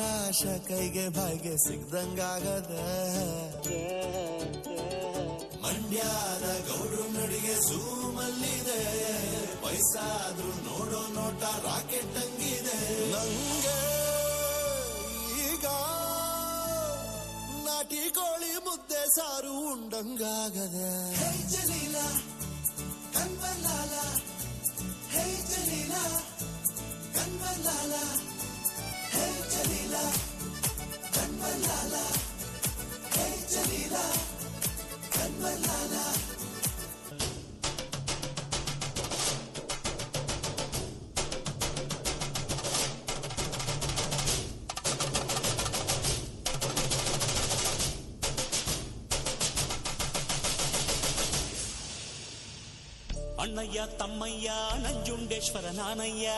ಆಕಾಶ ಕೈಗೆ ಬಾಯಿಗೆ ಸಿಗ್ದಂಗಾಗದೆ ಮಂಡ್ಯದ ಗೌಡ್ರು ನಡಿಗೆ ಝೂಮಲ್ಲಿದೆ ಪೈಸಾದ್ರು ನೋಡೋ ನೋಟ ರಾಕೆಟ್ ಹಂಗಿದೆ ನಂಗೆ ಈಗ ನಾಟಿ ಕೋಳಿ ಮುದ್ದೆ ಸಾರು ಉಂಡಂಗಾಗದೆ ಹೇ ಜಲೀಲ ಕನ್ವಲ್ಲಾಲ ಹೇ ಜಲೀಲ ಕನ್ವಲ್ಲಾಲ ಹೇ ಜಲೀಲ ಕನ್ವಲ್ಲಾಲ ಹೇ ಜಲೀಲ ಕನ್ವಲ್ಲಾಲ ಅಣ್ಣಯ್ಯ ತಮ್ಮಯ್ಯ ನಂಜುಂಡೇಶ್ವರ ನಾನಯ್ಯ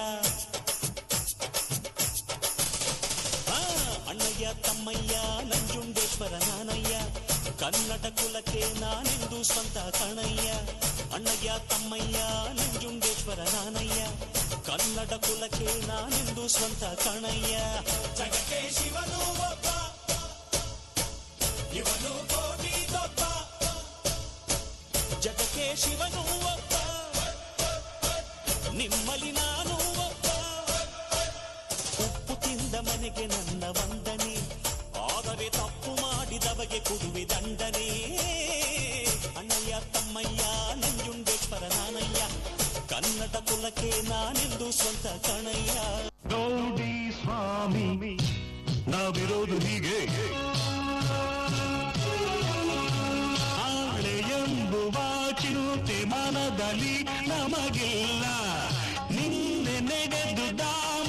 ಅಣ್ಣಯ್ಯ ತಮ್ಮಯ್ಯ ನಂಜುಂಡೇಶ್ವರ ನಾನಯ್ಯ ಕನ್ನಡ ಕುಲಕ್ಕೆ ನಾನೆಂದು ಸ್ವಂತ ಕಣಯ್ಯ ಅಣ್ಣಯ್ಯ ತಮ್ಮಯ್ಯ ನಂಜುಂಡೇಶ್ವರ ನಾನಯ್ಯ ಕನ್ನಡ ಕುಲಕ್ಕೆ ನಾನೆಂದು ಸ್ವಂತ ಕಣಯ್ಯ ಜಗಕ್ಕೆ ಶಿವನು ಒಬ್ಬ ಇವನು ಕೋಟಿ ದೊಬ್ಬ ಜಗಕ್ಕೆ ಶಿವನು ಒಬ್ಬ ನಿಮ್ಮಲ್ಲಿ ನಾನು ಒಬ್ಬ ಉಪ್ಪು ತಿಂದ ಮನೆಗೆ ನನ್ನ ವಂದನೆ ಆದರೆ ತಪ್ಪು ಮಾಡಿದವಗೆ ಕೊಡುವೆ ದಂಡನೆ ಅಣ್ಣಯ್ಯ ತಮ್ಮಯ್ಯ ನಂಜುಂಡೇಶ್ವರ ನಾನಯ್ಯ ಕನ್ನಡ ಕುಲಕ್ಕೆ ನಾನೆಂದು ಸ್ವಂತ ಕಣಯ್ಯ ಗೌಡಿ ಸ್ವಾಮಿ ನಾವಿರೋದು ಹೀಗೆ ಆಳೆ ಎಂಬುವ ಚಿರುತೆ ಮನದಲ್ಲಿ ನಮಗಿಲ್ಲ ನಿನ್ನೆ ನೆಗೆದು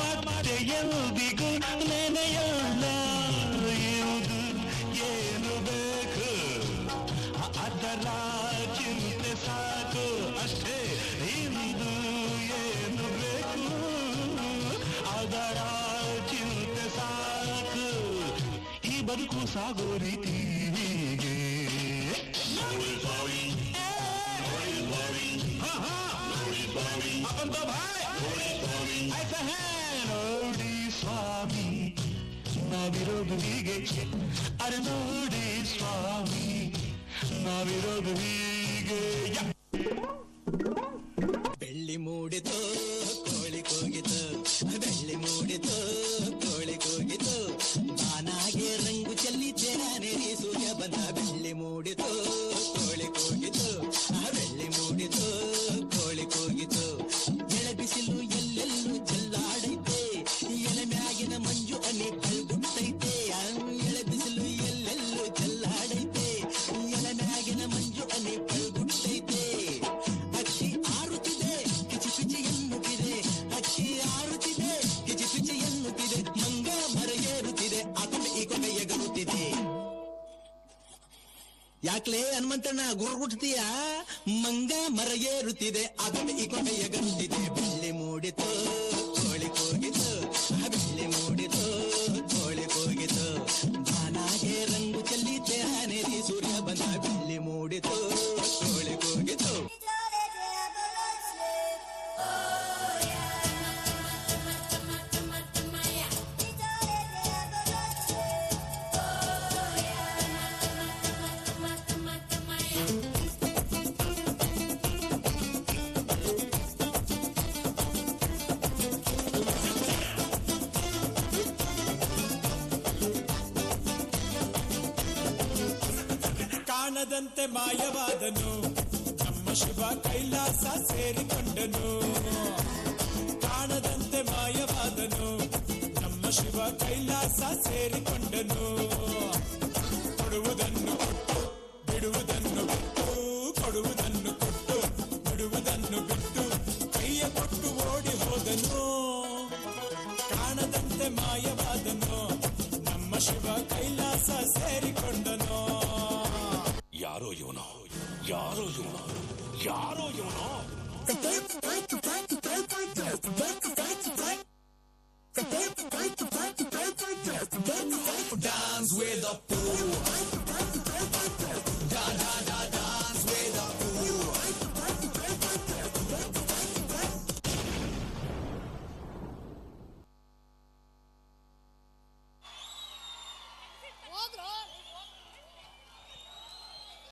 ಮತ್ತೆ ಎಂದಿಗೂ ನೆನೆಯಲ್ಲ ಇವುದು ಏನು ಬೇಕು ಅದರ ಚಿಂತೆ ಸಾಕು ಅಷ್ಟೇ ಇಂದು ಏನು ಬೇಕು ಅದರ ಚಿಂತೆ ಸಾಕು ಈ ಬದುಕು ಸಾಗೋ ರೀತಿ ಹೀಗೆ अपन तो भाई ऐसा है ನೋಡಿ ಸ್ವಾಮಿ ನಾವಿರೋದು ಹೀಗೆ ಅರೆ ನೋಡಿ ಸ್ವಾಮಿ ನಾವಿರೋದು ಹೀಗೆ ಬೆಳ್ಳಿ ಮೂಡಿತು ಕೋಳಿ ಕೂಗಿತು ಬೆಳ್ಳಿ ಮೂಡಿತು ಕೋಳಿ ಕೂಗಿತು ಬಾನಾಗೆ ರಂಗು ಚೆಲ್ಲಿದ್ದೆ ನೆರಿ ಸೂರ್ಯ ಬಂದ ಬೆಳ್ಳಿ ಮೂಡಿತು ಕೋಳಿ ಕೂಗಿತು ಬೆಳ್ಳಿ ಮೂಡಿತು ಕೋಳಿ ಕೂಗಿತು ಎಳೆ ಬಿಸಿಲು ಎಲ್ಲೆಲ್ಲೂ ಚೆಲ್ಲಾಡೈತೆ ಎಲೆ ಮ್ಯಾಗಿನ ಮಂಜು ಅನಿ ಕಳ್ಗುಟ್ಟೈತೆ ಎಳೆ ಬಿಸಿಲು ಎಲ್ಲೆಲ್ಲೂ ಚೆಲ್ಲಾಡೈತೆ ಎಲೆ ಮ್ಯಾಗಿನ ಮಂಜು ಅನಿ ಕಳ್ಗುಟ್ಟೈತೆ ಅಕ್ಕಿ ಆರುತ್ತಿದೆ ಕಿಚಿ ಪಿಚಿ ಎನ್ನುತ್ತಿದೆ ಅಕ್ಕಿ ಆರುತ್ತಿದೆ ಕಿಚಿ ಪಿಚಿ ಎನ್ನುತ್ತಿದೆ ಮಂಗ ಮರ ಏರುತ್ತಿದೆ ಆಕೊಂಡೆ ಈ ಕೊಂಡೆ ಎಗರುತ್ತಿದೆ ಯಾಕ್ಲೆ ಹನುಮಂತಣ್ಣ ಗುರುಗುಟ್ತೀಯ ಮಂಗ ಮರ ಏರುತ್ತಿದೆ ಆಕೊಂಡೆ ಈ ಕೊಂಡೆ ಎಗರುತ್ತಿದೆ ಬೆಳ್ಳಿ ಮೂಡಿತು ಕೋಳಿ ಕೂಗಿತು ಬೆಳ್ಳಿ ಮೂಡಿತು ಕೋಳಿ ಕೂಗಿತು ಬಾನಾಗೆ ರಂಗು ಚೆಲ್ಲಿದ್ದೆ ನೆರಿ ಸೂರ್ಯ ಬಂದ ಬೆಳ್ಳಿ ಮೂಡಿತು ಕೋಳಿ ಕೂಗಿತು ಕಾಣದಂತೆ ಮಾಯವಾದನು ನಮ್ಮ ಶಿವ ಕೈಲಾಸ ಸೇರಿಕೊಂಡನು ಕಾಣದಂತೆ ಮಾಯವಾದನು ನಮ್ಮ ಶಿವ ಕೈಲಾಸ ಸೇರಿಕೊಂಡನು ಕೊಡುವುದನ್ನು ಕೊಟ್ಟು ಬಿಡುವುದನ್ನು ಬಿಟ್ಟು ಕೊಡುವುದನ್ನು ಕೊಟ್ಟು ಬಿಡುವುದನ್ನು ಬಿಟ್ಟು ಕೈಯ ಕೊಟ್ಟು ಓಡಿ ಹೋದನು ಕಾಣದಂತೆ ಮಾಯವಾದನು ನಮ್ಮ ಶಿವ ಕೈಲಾಸ ಸೇರಿಕೊಂಡನು ಯಾರೋ ಇವನೋ ಯಾರೋ ಇವನೋ ಯಾರೋ ಇವನೋ Dance with the pool